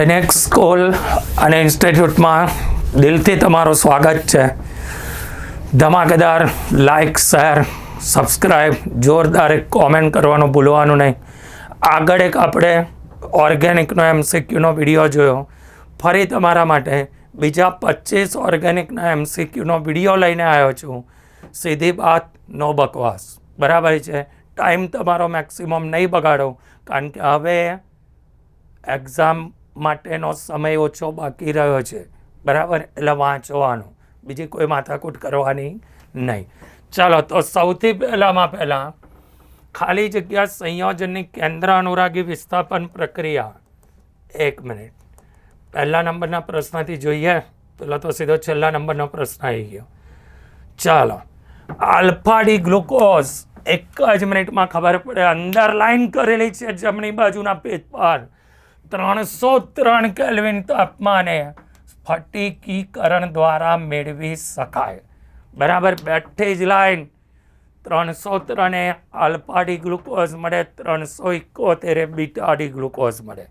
Phoenix school અને ઇન્સ્ટિટ્યૂટમાં દિલથી તમારું સ્વાગત છે. ધમાકેદાર લાઇક, શેર, સબસ્ક્રાઈબ, જોરદાર એક કોમેન્ટ કરવાનું ભૂલવાનું નહીં. આગળ એક આપણે ઓર્ગેનિકનો MCQનો વિડીયો જોયો. ફરી તમારા માટે બીજા 25 ઓર્ગેનિકના MCQનો વિડીયો લઈને આવ્યો છું. સીધી વાત, નો બકવાસ. બરાબર છે. ટાઈમ તમારો મેક્સિમમ નહીં બગાડો, કારણ કે હવે એક્ઝામ માટેનો સમય ઓછો બાકી રહ્યો છે. બરાબર, એટલે વાંચવાનું, બીજી કોઈ માથાકૂટ કરવાની નહીં. ચાલો, તો સૌથી પહેલાં ખાલી જગ્યા સંયોજનની કેન્દ્ર અનુરાગી વિસ્થાપન પ્રક્રિયા. 1 મિનિટ, પહેલા નંબરના પ્રશ્નથી જોઈએ. પેલો તો સીધો છેલ્લા નંબરનો પ્રશ્ન આવી ગયો. ચાલો, આલ્ફા ડી ગ્લુકોઝ, એક જ મિનિટમાં ખબર પડે. અંડરલાઈન કરેલી છે જમણી બાજુના પેજ પર. 303 કેલ્વિન તાપમાને સ્ફટિકીકરણ દ્વારા મેળવી શકાય. બરાબર, બેઠી જ લાઈન. 303 આલ્ફા ડી ગ્લુકોઝ મળે, 371 બીટા ડી ગ્લુકોઝ મળે.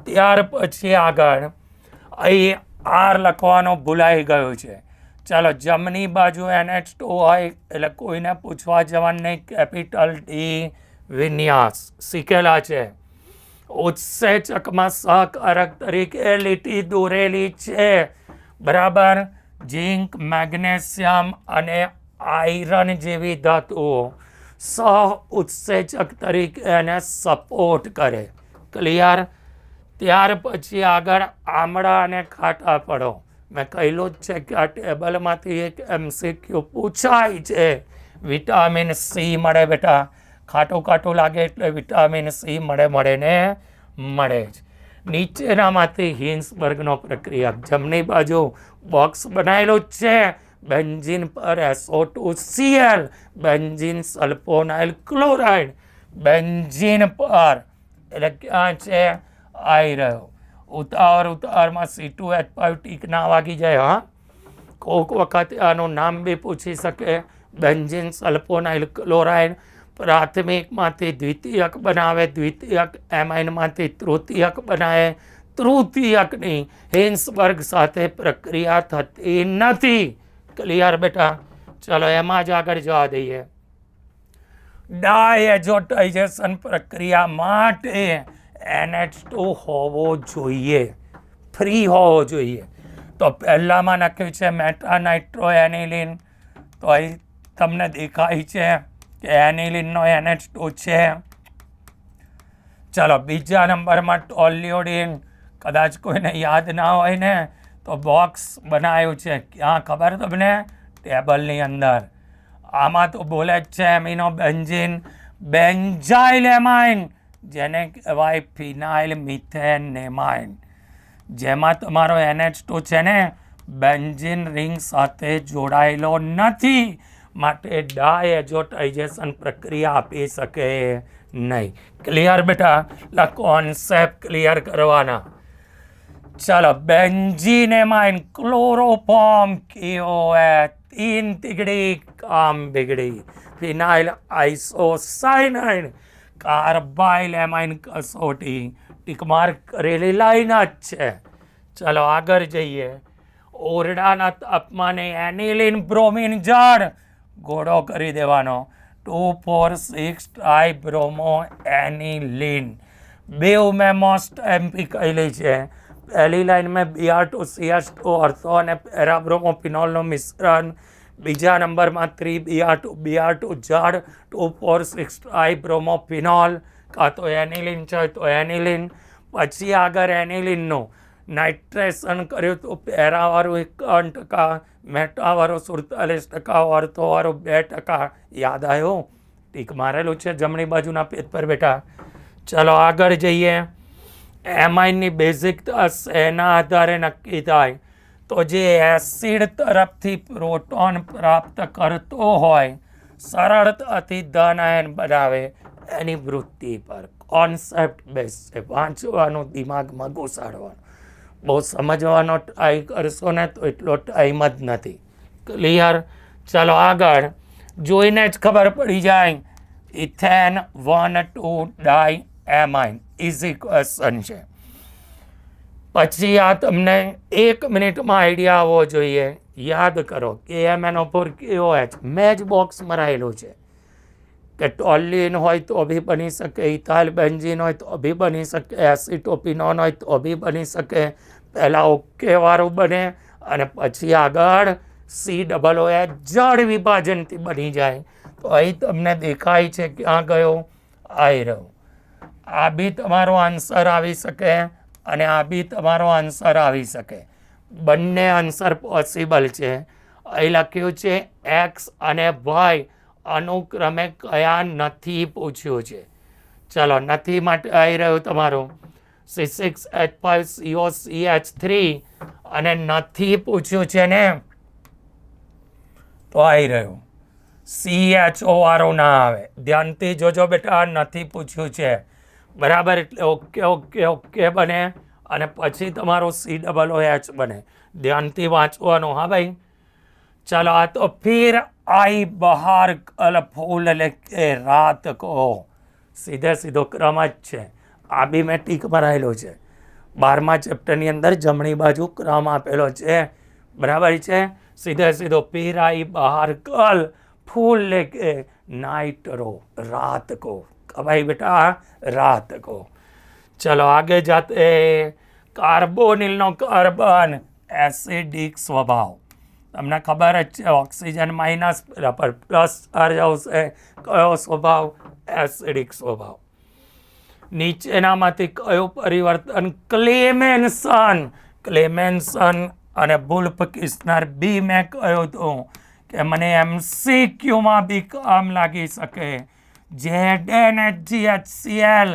ત્યાર પછી આગળ અહીં આર લખવાનો ભૂલાઈ ગયો છે. ચાલો, જમણી બાજુ NH2 હોય એટલે કોઈને પૂછવા જવાનું નહીં. કેપિટલ ડી વિન્યાસ શીખેલા છે. ઉત્સેચકમાં સહકારક તરીકે લીટી દોરેલી છે. બરાબર, ઝીંક, મેગ્નેશિયમ અને આયરન જેવી ધાતુઓ સહ ઉત્સેચક તરીકે એને સપોર્ટ કરે. ક્લિયર? ત્યાર પછી આગળ આમળા અને ખાટા ફળો. મેં કહેલું જ છે કે આ ટેબલમાંથી એક MCQ પૂછાય છે. વિટામિન સી મળે બેટા. ખાટું ખાટું લાગે એટલે વિટામિન સી મળે ને મળે જ. નીચેનામાંથી હિન્સબર્ગનો પ્રક્રિયા. જમણી બાજુ બોક્સ બનાવેલું જ છે. બેન્ઝીન પર SO2Cl, benzene sulphonyl chloride. Benzene પર એટલે ક્યાં છે? આવી રહ્યો. ઉતાવળમાં C2H5 ટીક ના વાગી જાય. હા, કોઈક વખત આનું નામ બી પૂછી શકે. બેન્ઝીન સલ્ફોનાઇલ ક્લોરાઇડ પ્રાથમિકમાંથી દ્વિતીયક બનાવે, દ્વિતીયક એમાઇનમાંથી તૃતીયક બનાવે. તૃતીયકની હિન્સબર્ગ સાથે પ્રક્રિયા થતી નથી. ક્લિયર બેટા? ચલો, એમાં જ આગળ જવા દઈએ. ડાયએઝોટાઇઝેશન પ્રક્રિયા માટે NH2 હોવો જોઈએ, ફ્રી હોવો જોઈએ. તો પહેલામાં લખ્યું છે મેટાનાઇટ્રોએનિલિન. તો અહીં તમને દેખાય છે કે એનિલિનનો NH2 છે. ચાલો, બીજા નંબરમાં ટોલ્યુડિન. કદાચ કોઈને યાદ ના હોય ને તો બોક્સ બનાવ્યું છે. ક્યાં ખબર તમને? ટેબલની અંદર. આમાં તો બોલે જ છે એમિનો બેન્ઝીન, બેન્ઝાઇલ એમાઇન, જેને કહેવાય ફિનાઇલ મિથેનેમાઇન, જેમાં તમારો NH2 છે ને બેન્ઝીન રિંગ સાથે જોડાયેલો નથી, માટે ડાયએઝોટાઇઝેશન પ્રક્રિયા આપી શકે નહીં. ક્લિયર બેટા? લા કોન્સેપ્ટ ક્લિયર કરવાના. ચાલો, બેન્ઝીનેમાઇન, ક્લોરોફોર્મ, KOH, 3 તીગડી, કામ बिगड़ी. ફિનાઇલ આઇસોસાયનાઇડ, કાર્બાઇલ એમાઇન કસોટી. ટીકમાર્ક કરેલી લાઈન જ છે. ચલો, આગળ જઈએ. ઓરડાના તાપમાને એનિલિન બ્રોમિન ઝાડ ગોળો કરી દેવાનો. 2,4,6 ટ્રાઇબ્રોમો એનિલિન. બેઉ મેં મોસ્ટ MP કહેલી છે. પહેલી લાઈન મેં Br2CS2 અર્થો અને પેરાબ્રોમોફિનોલનું મિશ્રણ. બીજા નંબરમાં 3Br2 ઝાડ, 2,4,6 ટ્રાઇબ્રોમોફિનોલ. કાં તો એનિલિન છે તો એનિલિન. પછી આગળ એનિલિનનું નાઇટ્રેશન કર્યું તો પેરાવાળું 51%, મેટાવાળું 47%, અર્થોવાળું 2%. યાદ આવ્યું? ટીક મારેલું છે જમણી બાજુના પેજ પર બેટા. ચલો, આગળ જઈએ. એમાઇનની બેઝિકતા શેના આધારે નક્કી થાય? તો જે એસિડ તરફથી પ્રોટોન પ્રાપ્ત કરતો હોય, સરળતાથી ધન આયન બનાવે, એની વૃત્તિ પર. કોન્સેપ્ટ બેઝ છે. વાંચવાનું, દિમાગમાં ઘુસાડવાનું. બહુ સમજવાનો ટ્રાય કરશો ને તો એટલો ટાઈમ જ નથી. ક્લિયર? ચલો, આગળ જોઈને જ ખબર પડી જાય. ઇથેન 1,2 ડાય એમાઇન. ઇઝી ક્વેશ્ચન છે. પછી આ તમને 1 મિનિટમાં આઈડિયા આવવો જોઈએ. યાદ કરો KMnO4 મેં જ બોક્સ મરાયેલું છે કે ટોલ્યુઇન હોય તો બી બની શકે, ઇથાઇલ બેન્ઝીન હોય તો બી બની શકે, એસિટોપિનોન હોય તો બી બની શકે. પહેલાં ઓકે વાળું બને અને પછી આગળ COOH જળ વિભાજનથી બની જાય. તો અહીં તમને દેખાય છે ક્યાં ગયો, આવી રહ્યો. આ બી તમારો આન્સર આવી શકે અને આ બી તમારો આન્સર આવી શકે. બંને આન્સર પોસિબલ છે. અહીં લખ્યું છે X અને Y અનુક્રમે કયા નથી પૂછ્યું છે. ચલો, નથી માટે આવી રહ્યું તમારું C6H5COCH3 અને નથી પૂછ્યું છે ને તો આવી રહ્યું CHO વાળું ના આવે. ધ્યાનથી જોજો બેટા, નથી પૂછ્યું છે બરાબર. એટલે ઓકે ઓકે ઓકે બને અને પછી તમારું COOH બને. ધ્યાનથી વાંચવાનું. હા ભાઈ, चलो आ तो फिर आई बहार कल फूल लेके रात को. સીધે સીધો ક્રમ જ છે. આ બી મેં ટીક મરાયેલો છે. 12મા ચેપ્ટરની અંદર જમણી બાજુ ક્રમ આપેલો છે બરાબર છે. સીધે સીધો फिर आई बहार कल फूल लेके नाइट रो रात को. भाई बेटा रात को. चलो आगे जाते. કાર્બોનિલનો કાર્બન એસિડિક સ્વભાવ. તમને ખબર જ છે ઓક્સિજન માઇનસ પર પ્લસ ચાર્જ આવશે. કયો સ્વભાવ? એસિડિક સ્વભાવ. નીચેનામાંથી કયું પરિવર્તન ક્લેમેન્સન અને વુલ્ફ કિસ્નર બી મેં કહ્યું હતું કે મને MCQમાં બી કામ લાગી શકે. ZnHCl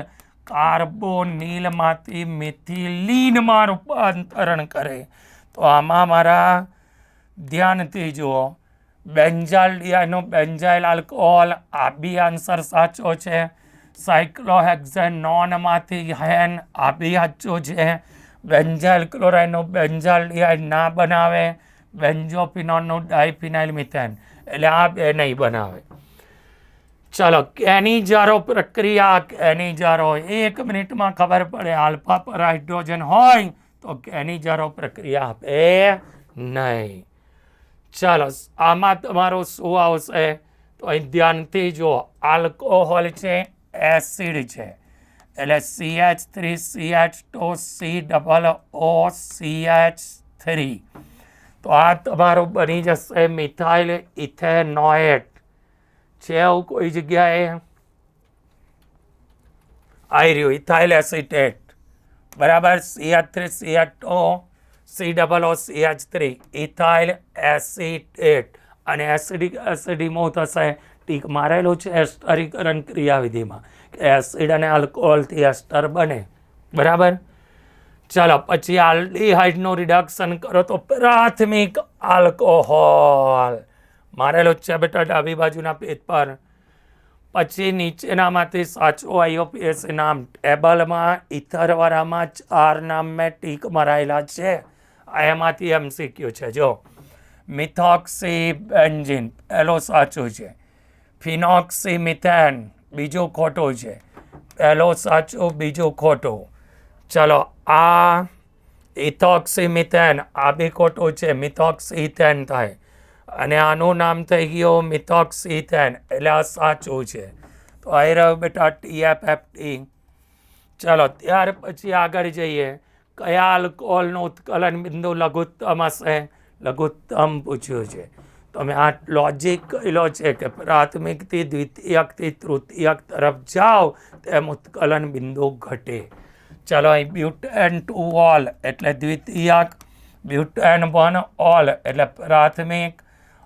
કાર્બોનિલમાંથી મિથિલીનમાં રૂપાંતરણ કરે. તો આમાં મારા ધ્યાનથી જુઓ, બેન્ઝાઇલડિહાઇડનો બેન્ઝાઇલ આલ્કોહોલ, આ બી આન્સર સાચો છે. સાયક્લોહેક્ઝેનોનમાંથી હેન, આ બી સાચું છે. બેન્ઝાઇલ ક્લોરાઇડનું બેન્ઝાઇલડિહાઇડ ના બનાવે. બેન્ઝોફિનોનનું ડાયફિનાઇલ મિથેન, એટલે આ બે નહીં બનાવે. ચલો, કેનિજારો પ્રક્રિયા. કેનિજારો 1 મિનિટમાં ખબર પડે. આલ્ફા પર હાઇડ્રોજન હોય તો કેનિજારો પ્રક્રિયા આપે નહીં. ચાલો, આમાં તમારું શું આવશે? તો અહીં ધ્યાનથી જુઓ, આલ્કોહોલ છે, એસિડ છે, એટલે CH3CH2COOCH3. તો આ તમારું બની જશે મિથાઇલ ઇથેનોએટ. છે એવું કોઈ જગ્યાએ? આવી રહ્યું ઇથાઇલ એસિટેટ બરાબર. CH3CH2COOCH3 ethyl acetate. અને એસિડિક એસિડમાં થશે ટીક મારેલું છે એસ્ટરીકરણ ક્રિયાવિધિમાં કે એસિડ અને આલ્કોહોલથી એસ્ટર બને બરાબર. ચાલો, પછી આલ્ડીહાઇડનું રિડક્શન કરો તો પ્રાથમિક આલ્કોહોલ મારેલું છે બેટા ડાબી બાજુના પેજ પર. પછી નીચેનામાંથી સાચું IUPAC નામ ટેબલમાં ઇથરવાળામાં 4 નામ મેં ટીક મરાયેલા છે. એમાંથી MCQ છે. જો, મિથોક્સી બેન્ઝીન પહેલો સાચું છે. ફિનોક્સી મિથેન બીજું ખોટું છે. પહેલો સાચું, બીજું ખોટું. ચલો, આ ઇથોક્સી મિથેન, આ બી ખોટું છે. મિથોક્સી ઇથેન થાય અને આનું નામ થઈ ગયું મિથોક્સી ઇથેન, એટલે આ સાચું છે. તો આવી રહ્યું બેટા TFFT. ચલો, ત્યાર પછી આગળ જઈએ. કયા આલ્કોહોલનું ઉત્કલન બિંદુ લઘુત્તમ હશે? લઘુત્તમ પૂછ્યું છે. તો મેં આ લોજિક કહેલો છે કે પ્રાથમિકથી દ્વિતીયકથી તૃતીયક તરફ જાઓ તેમ ઉત્કલન બિંદુ ઘટે. ચલો, અહીં બ્યુટેન 2 ઓલ એટલે દ્વિતીયક, બ્યુટેન 1 ઓલ એટલે પ્રાથમિક,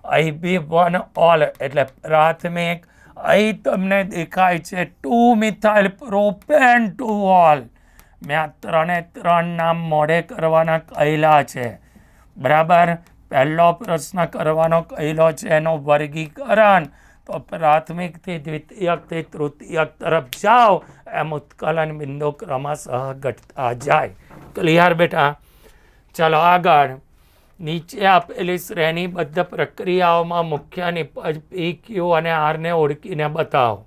અહીં બી 1 ઓલ એટલે પ્રાથમિક. અહીં તમને દેખાય છે 2 મિથાઇલ પ્રોપેન 2 ઓલ. મેં આ 3 નામ મોડે કરવાના કહેલા છે બરાબર. પહેલો પ્રશ્ન કરવાનો કહેલો છે એનું વર્ગીકરણ. તો પ્રાથમિકથી દ્વિતીયકથી તૃતીયક તરફ જાઓ એમ ઉત્કલન બિંદુ ક્રમશઃ ઘટતા જાય. ક્લિયર બેટા? ચલો આગળ. નીચે આપેલી શ્રેણીબદ્ધ પ્રક્રિયાઓમાં મુખ્ય નિપજ PQ અને Rને ઓળખીને બતાવો.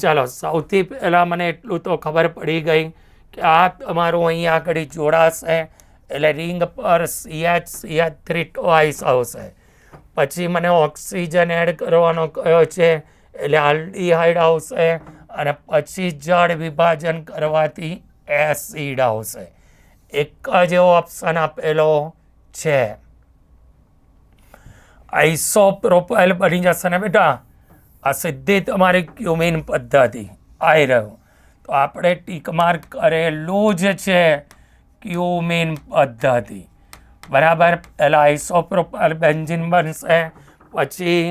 ચલો, સૌથી પહેલાં મને એટલું તો ખબર પડી ગઈ કે આ તમારું અહીંયા આગળ જોડાશે એટલે રિંગ પર CH3 ટ્વાઇસ આવશે. પછી મને ઓક્સિજન એડ કરવાનો કયો છે એટલે આલ્ડીહાઇડ આવશે અને પછી જળ વિભાજન કરવાથી એસિડ આવશે. એક જ ઓપ્શન આપેલો છે. આઇસોપ્રોપાઇલ બની જશે ને બેટા. આ સીધી તમારી ક્યુમિન પદ્ધતિ આવી રહ્યું. તો આપણે ટીક માર્ક કરેલું જ છે ક્યુમિન પદ્ધતિ. બરાબર. પહેલાં આઇસોપ્રોપાઇલ બેન્ઝીન બનશે, પછી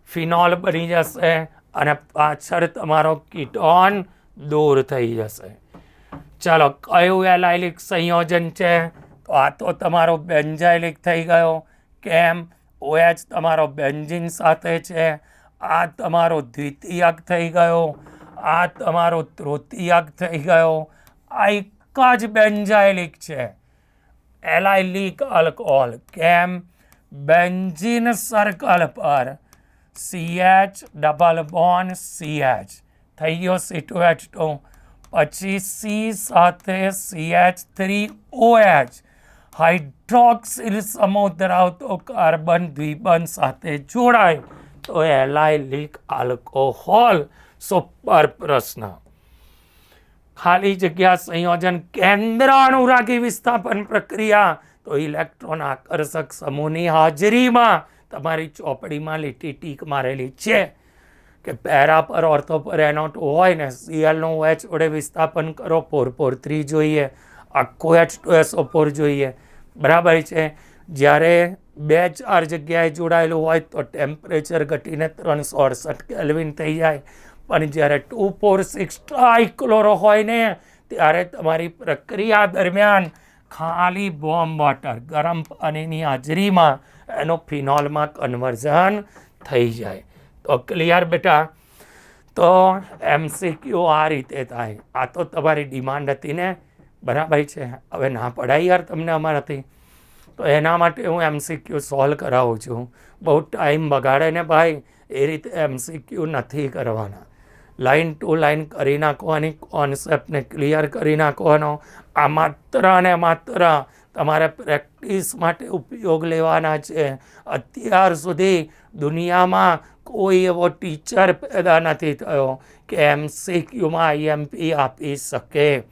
ફિનોલ બની જશે અને પાછળ તમારો કીટોન દૂર થઈ જશે. ચાલો, કયું એલાઇલિક સંયોજન છે? તો આ તો તમારો બેન્ઝાઇલિક થઈ ગયો. કેમ? OH તમારો બેન્ઝીન સાથે છે. આ તમારો દ્વિતીયક થઈ ગયો. આ તમારો તૃતીયક થઈ ગયો. આ એક જ બેન્ઝાઇલિક છે, એલાઇલિક આલ્કોહોલ. કેમ? બેન્ઝીન સર્કલ પર CH ડબલ બોન્ડ CH થઈ ગયો C2H2. પછી C સાથે CH3OH હાઇડ્રોક્સિલ સમૂહ ધરાવતો કાર્બન દ્વિબંધ સાથે જોડાય તો એલાઇલિક આલ્કોહોલ. સુપર પ્રશ્ન. ખાલી જગ્યા સંયોજન કેન્દ્ર અનુરાગી વિસ્થાપન પ્રક્રિયા. તો ઇલેક્ટ્રોન આકર્ષક સમૂહની હાજરીમાં તમારી ચોપડીમાં લીટી ટીક મારેલી છે કે પેરા પર ઓર્થો પર એનોટ હોય ને Clનું OH વડે વિસ્થાપન કરો 4,4,3 જોઈએ, આખો H2SO4 જોઈએ. બરાબર છે. જ્યારે 2-4 જગ્યાએ જોડાયેલું હોય તો ટેમ્પરેચર ઘટીને 368 કેલ્વિન થઈ જાય. પણ જ્યારે 2,4,6 ટ્રાયક્લોરો હોય ને ત્યારે તમારી પ્રક્રિયા દરમિયાન ખાલી બોમ્બ વોટર ગરમ પાણીની હાજરીમાં એનો ફિનોલમાં કન્વર્ઝન થઈ જાય. તો ક્લિયર બેટા? તો MCQ આ રીતે થાય. આ તો તમારી ડિમાન્ડ હતી ને. બરાબર છે. હવે ના પડાય યાર તમને અમારાથી. તો એના માટે હું MCQ સોલ્વ કરાવું છું. બહુ ટાઈમ બગાડે ને ભાઈ, એ રીતે MCQ નથી કરવાના. લાઇન ટુ લાઇન કરી નાખવાની, કોન્સેપ્ટને ક્લિયર કરી નાખવાનો. આ માત્ર ને માત્ર તમારે પ્રેક્ટિસ માટે ઉપયોગ લેવાના છે. અત્યાર સુધી દુનિયામાં કોઈ એવો ટીચર પેદા નથી થયો કે MCQમાં IMP આપી શકે.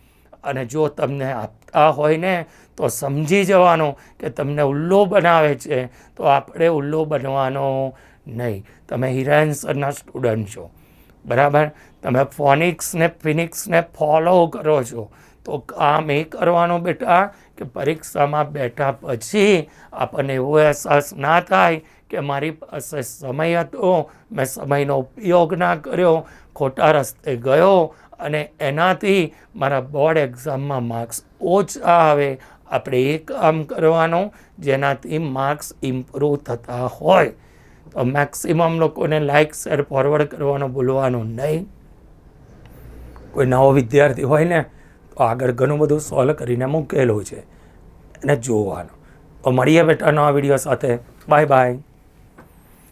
અને જો તમને આપતા હોય ને તો સમજી જવાનું કે તમને ઉલ્લુ બનાવે છે. તો આપણે ઉલ્લુ બનવાનો નહીં. તમે હિરેન્સરના સ્ટુડન્ટ છો. બરાબર. તમે ફોનિક્સને ફિનિક્સને ફોલો કરો છો. તો કામ એ કરવાનું બેટા કે પરીક્ષામાં બેઠા પછી આપણને એવો અહેસાસ ના થાય કે મારી પાસે સમય હતો, મેં સમયનો ઉપયોગ ના કર્યો, ખોટા રસ્તે ગયો અને એનાથી મારા બોર્ડ એક્ઝામમાં માર્ક્સ ઓછા આવે. આપણે એ કામ કરવાનું જેનાથી માર્ક્સ ઇમ્પ્રૂવ થતા હોય. તો મેક્સિમમ લોકોને લાઇક શેર ફોરવર્ડ કરવાનું ભૂલવાનું નહીં. કોઈ નવો વિદ્યાર્થી હોય ને તો આગળ ઘણું બધું સોલ્વ કરીને મૂકેલું છે એને જોવાનું. તો મળીએ બેટા નવા વિડીયો સાથે. Bye bye.